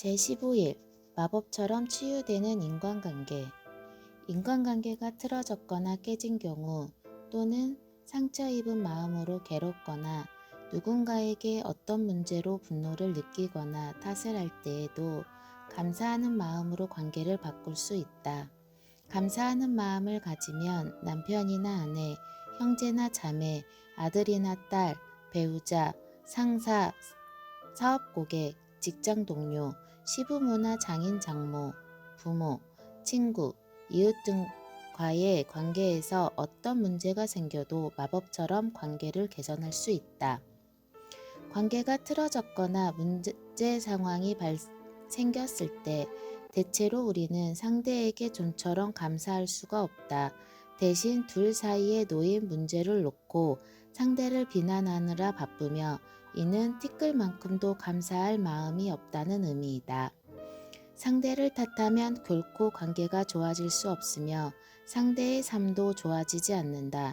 제15일 마법처럼 치유되는 인간관계. 인간관계가 틀어졌거나 깨진 경우 또는 상처 입은 마음으로 괴롭거나 누군가에게 어떤 문제로 분노를 느끼거나 탓을 할 때에도 감사하는 마음으로 관계를 바꿀 수 있다. 감사하는 마음을 가지면 남편이나 아내, 형제나 자매, 아들이나 딸, 배우자, 상사, 사업 고객, 직장 동료, 시부모나 장인 장모, 부모, 친구, 이웃 등과의 관계에서 어떤 문제가 생겨도 마법처럼 관계를 개선할 수 있다. 관계가 틀어졌거나 문제 상황이 생겼을 때 대체로 우리는 상대에게 좀처럼 감사할 수가 없다. 대신 둘 사이에 놓인 문제를 놓고 상대를 비난하느라 바쁘며 이는 티끌만큼도 감사할 마음이 없다는 의미이다. 상대를 탓하면 결코 관계가 좋아질 수 없으며 상대의 삶도 좋아지지 않는다.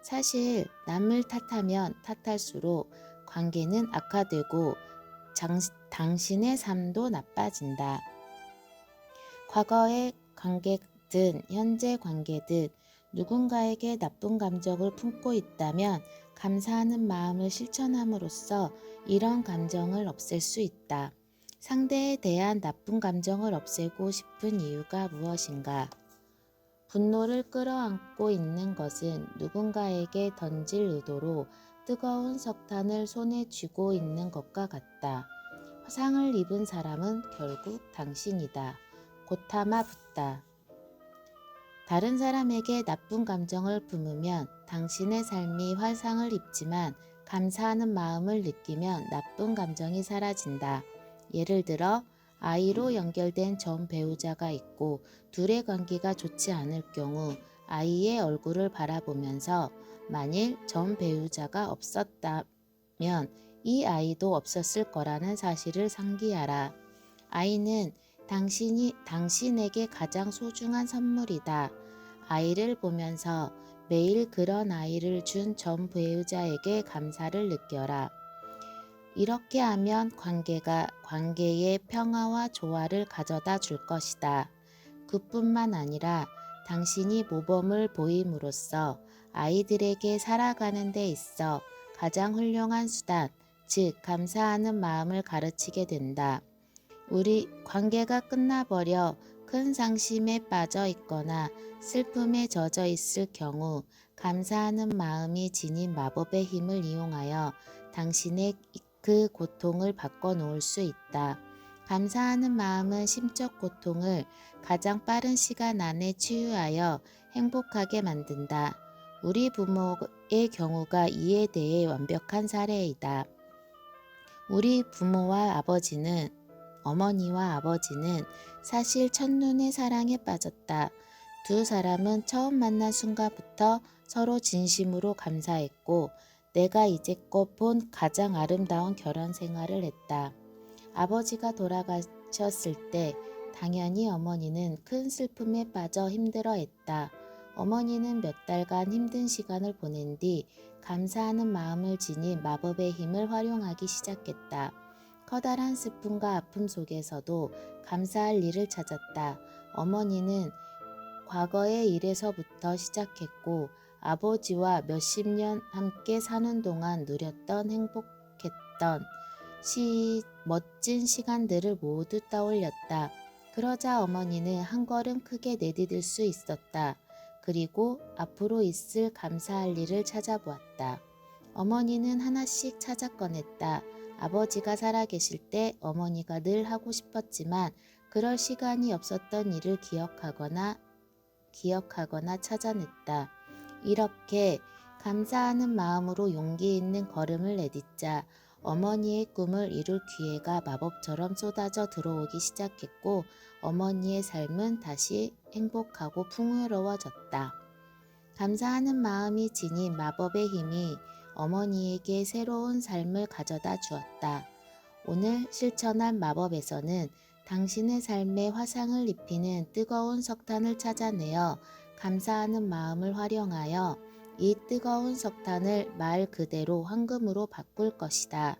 사실 남을 탓하면 탓할수록 관계는 악화되고 당신의 삶도 나빠진다. 과거의 관계든 현재 관계든 누군가에게 나쁜 감정을 품고 있다면 감사하는 마음을 실천함으로써 이런 감정을 없앨 수 있다. 상대에 대한 나쁜 감정을 없애고 싶은 이유가 무엇인가? 분노를 끌어안고 있는 것은 누군가에게 던질 의도로 뜨거운 석탄을 손에 쥐고 있는 것과 같다. 화상을 입은 사람은 결국 당신이다. 고타마 붓다. 다른 사람에게 나쁜 감정을 품으면 당신의 삶이 화상을 입지만 감사하는 마음을 느끼면 나쁜 감정이 사라진다. 예를 들어 아이로 연결된 전 배우자가 있고 둘의 관계가 좋지 않을 경우 아이의 얼굴을 바라보면서 만일 전 배우자가 없었다면 이 아이도 없었을 거라는 사실을 상기하라. 아이는 당신에게 가장 소중한 선물이다. 아이를 보면서 매일 그런 아이를 준 전 배우자에게 감사를 느껴라. 이렇게 하면 관계의 평화와 조화를 가져다 줄 것이다. 그뿐만 아니라 당신이 모범을 보임으로써 아이들에게 살아가는 데 있어 가장 훌륭한 수단, 즉 감사하는 마음을 가르치게 된다. 우리 관계가 끝나버려 큰 상심에 빠져 있거나 슬픔에 젖어 있을 경우 감사하는 마음이 지닌 마법의 힘을 이용하여 당신의 그 고통을 바꿔놓을 수 있다. 감사하는 마음은 심적 고통을 가장 빠른 시간 안에 치유하여 행복하게 만든다. 우리 부모의 경우가 이에 대해 완벽한 사례이다. 우리 어머니와 아버지는 사실 첫눈에 사랑에 빠졌다. 두 사람은 처음 만난 순간부터 서로 진심으로 감사했고 내가 이제껏 본 가장 아름다운 결혼 생활을 했다. 아버지가 돌아가셨을 때 당연히 어머니는 큰 슬픔에 빠져 힘들어했다. 어머니는 몇 달간 힘든 시간을 보낸 뒤 감사하는 마음을 지닌 마법의 힘을 활용하기 시작했다. 커다란 슬픔과 아픔 속에서도 감사할 일을 찾았다. 어머니는 과거의 일에서부터 시작했고 아버지와 몇십 년 함께 사는 동안 누렸던 행복했던 멋진 시간들을 모두 떠올렸다. 그러자 어머니는 한 걸음 크게 내디딜 수 있었다. 그리고 앞으로 있을 감사할 일을 찾아보았다. 어머니는 하나씩 찾아 꺼냈다. 아버지가 살아계실 때 어머니가 늘 하고 싶었지만 그럴 시간이 없었던 일을 기억하거나 찾아냈다. 이렇게 감사하는 마음으로 용기 있는 걸음을 내딛자 어머니의 꿈을 이룰 기회가 마법처럼 쏟아져 들어오기 시작했고 어머니의 삶은 다시 행복하고 풍요로워졌다. 감사하는 마음이 지닌 마법의 힘이 어머니에게 새로운 삶을 가져다 주었다. 오늘 실천한 마법에서는 당신의 삶에 화상을 입히는 뜨거운 석탄을 찾아내어 감사하는 마음을 활용하여 이 뜨거운 석탄을 말 그대로 황금으로 바꿀 것이다.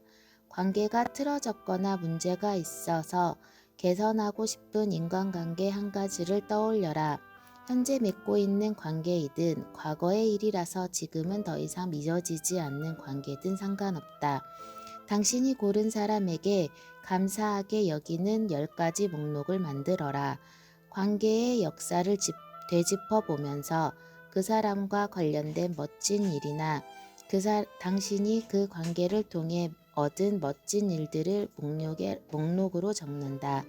관계가 틀어졌거나 문제가 있어서 개선하고 싶은 인간관계 한 가지를 떠올려라. 현재 맺고 있는 관계이든 과거의 일이라서 지금은 더 이상 맺어지지 않는 관계든 상관없다. 당신이 고른 사람에게 감사하게 여기는 10가지 목록을 만들어라. 관계의 역사를 되짚어 보면서 그 사람과 관련된 멋진 일이나 당신이 그 관계를 통해 얻은 멋진 일들을 목록으로 적는다.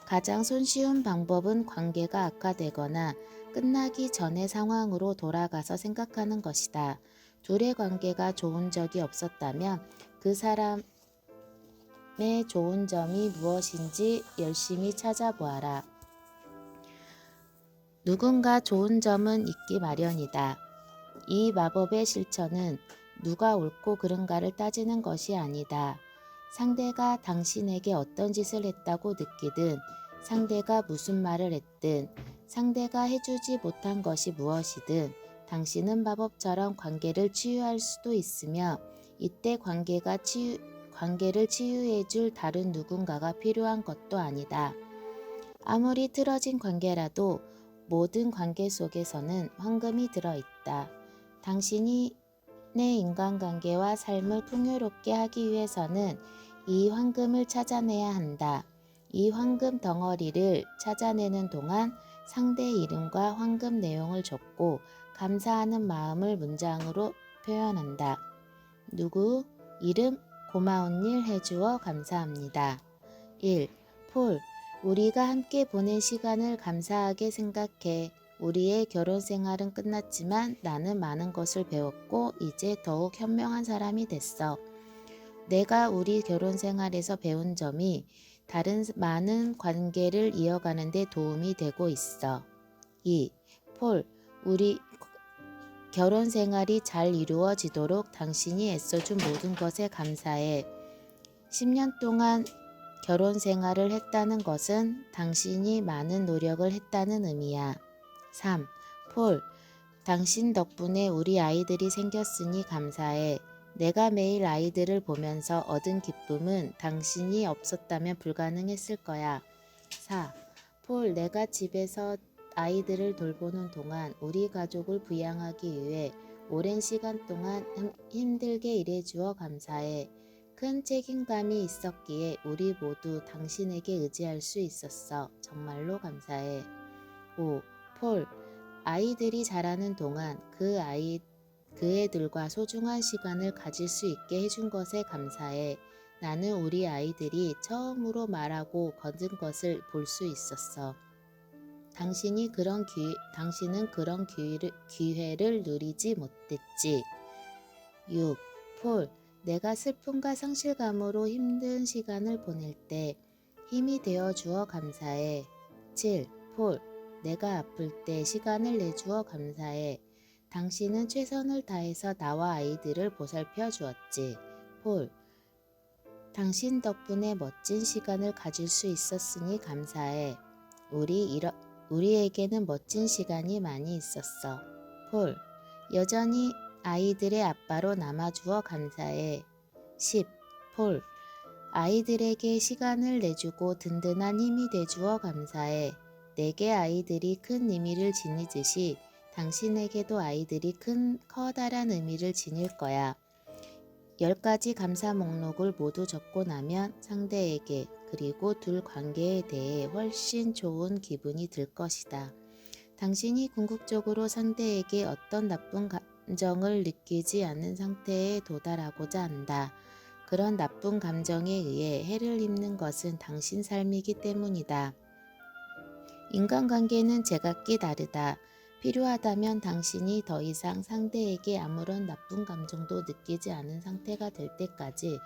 가장 손쉬운 방법은 관계가 악화되거나 끝나기 전의 상황으로 돌아가서 생각하는 것이다. 둘의 관계가 좋은 적이 없었다면 그 사람의 좋은 점이 무엇인지 열심히 찾아보아라. 누군가 좋은 점은 있기 마련이다. 이 마법의 실천은 누가 옳고 그른가를 따지는 것이 아니다. 상대가 당신에게 어떤 짓을 했다고 느끼든, 상대가 무슨 말을 했든, 상대가 해주지 못한 것이 무엇이든 당신은 마법처럼 관계를 치유할 수도 있으며 이때 관계를 치유해줄 다른 누군가가 필요한 것도 아니다. 아무리 틀어진 관계라도 모든 관계 속에서는 황금이 들어있다. 당신이 내 인간관계와 삶을 풍요롭게 하기 위해서는 이 황금을 찾아내야 한다. 이 황금 덩어리를 찾아내는 동안 상대의 이름과 황금 내용을 적고 감사하는 마음을 문장으로 표현한다. 누구, 이름, 고마운 일 해주어 감사합니다. 1. 폴, 우리가 함께 보낸 시간을 감사하게 생각해. 우리의 결혼 생활은 끝났지만 나는 많은 것을 배웠고 이제 더욱 현명한 사람이 됐어. 내가 우리 결혼 생활에서 배운 점이 다른 많은 관계를 이어가는 데 도움이 되고 있어. 2. 폴, 우리 결혼 생활이 잘 이루어지도록 당신이 애써준 모든 것에 감사해. 10년 동안 결혼 생활을 했다는 것은 당신이 많은 노력을 했다는 의미야. 3. 폴, 당신 덕분에 우리 아이들이 생겼으니 감사해. 내가 매일 아이들을 보면서 얻은 기쁨은 당신이 없었다면 불가능했을 거야. 4. 폴, 내가 집에서 아이들을 돌보는 동안 우리 가족을 부양하기 위해 오랜 시간 동안 힘들게 일해주어 감사해. 큰 책임감이 있었기에 우리 모두 당신에게 의지할 수 있었어. 정말로 감사해. 5. 폴, 아이들이 자라는 동안 그 애들과 소중한 시간을 가질 수 있게 해준 것에 감사해. 나는 우리 아이들이 처음으로 말하고 걷는 것을 볼 수 있었어. 당신은 그런 기회를 누리지 못했지. 6. 폴, 내가 슬픔과 상실감으로 힘든 시간을 보낼 때 힘이 되어 주어 감사해. 7. 폴, 내가 아플 때 시간을 내주어 감사해. 당신은 최선을 다해서 나와 아이들을 보살펴 주었지. 폴, 당신 덕분에 멋진 시간을 가질 수 있었으니 감사해. 우리에게는 멋진 시간이 많이 있었어. 폴, 여전히 아이들의 아빠로 남아주어 감사해. 10. 폴, 아이들에게 시간을 내주고 든든한 힘이 돼주어 감사해. 내게 아이들이 큰 의미를 지니듯이 당신에게도 아이들이 커다란 의미를 지닐 거야. 10가지 감사 목록을 모두 적고 나면 상대에게 그리고 둘 관계에 대해 훨씬 좋은 기분이 들 것이다. 당신이 궁극적으로 상대에게 어떤 나쁜 감정을 느끼지 않는 상태에 도달하고자 한다. 그런 나쁜 감정에 의해 해를 입는 것은 당신 삶이기 때문이다. 인간관계는 제각기 다르다. 필요하다면 당신이 더 이상 상대에게 아무런 나쁜 감정도 느끼지 않은 상태가 될 때까지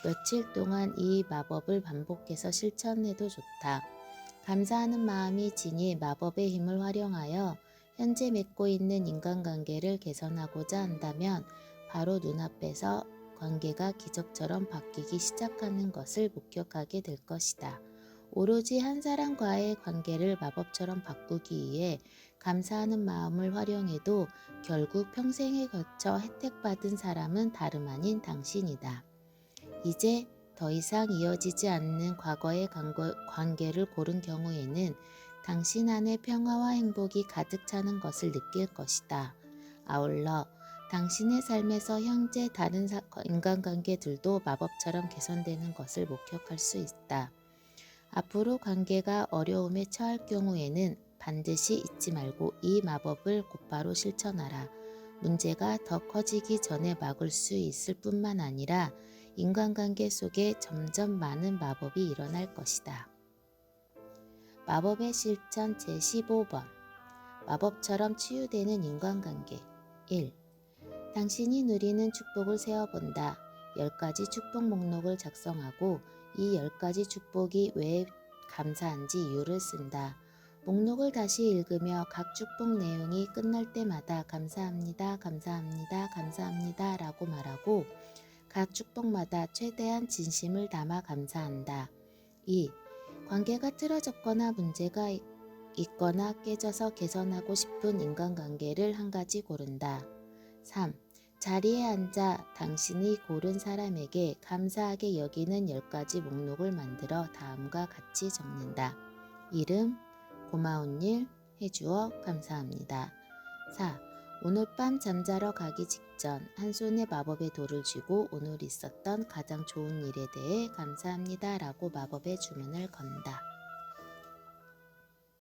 며칠 동안 이 마법을 반복해서 실천해도 좋다. 감사하는 마음이 지닌 마법의 힘을 활용하여 현재 맺고 있는 인간관계를 개선하고자 한다면 바로 눈앞에서 관계가 기적처럼 바뀌기 시작하는 것을 목격하게 될 것이다. 오로지 한 사람과의 관계를 마법처럼 바꾸기 위해 감사하는 마음을 활용해도 결국 평생에 걸쳐 혜택받은 사람은 다름 아닌 당신이다. 이제 더 이상 이어지지 않는 과거의 관계를 고른 경우에는 당신 안에 평화와 행복이 가득 차는 것을 느낄 것이다. 아울러 당신의 삶에서 현재 다른 인간관계들도 마법처럼 개선되는 것을 목격할 수 있다. 앞으로 관계가 어려움에 처할 경우에는 반드시 잊지 말고 이 마법을 곧바로 실천하라. 문제가 더 커지기 전에 막을 수 있을 뿐만 아니라 인간관계 속에 점점 많은 마법이 일어날 것이다. 마법의 실천 제15번 마법처럼 치유되는 인간관계 1. 당신이 누리는 축복을 세어본다. 10가지 축복 목록을 작성하고 이 10가지 축복이 왜 감사한지 이유를 쓴다. 목록을 다시 읽으며 각 축복 내용이 끝날 때마다 감사합니다, 감사합니다, 감사합니다 라고 말하고 각 축복마다 최대한 진심을 담아 감사한다. 2. 관계가 틀어졌거나 문제가 있거나 깨져서 개선하고 싶은 인간관계를 한 가지 고른다. 3. 자리에 앉아 당신이 고른 사람에게 감사하게 여기는 10가지 목록을 만들어 다음과 같이 적는다. 이름, 고마운 일, 해주어 감사합니다. 4. 오늘 밤 잠자러 가기 직전 한 손에 마법의 돌을 쥐고 오늘 있었던 가장 좋은 일에 대해 감사합니다 라고 마법의 주문을 건다.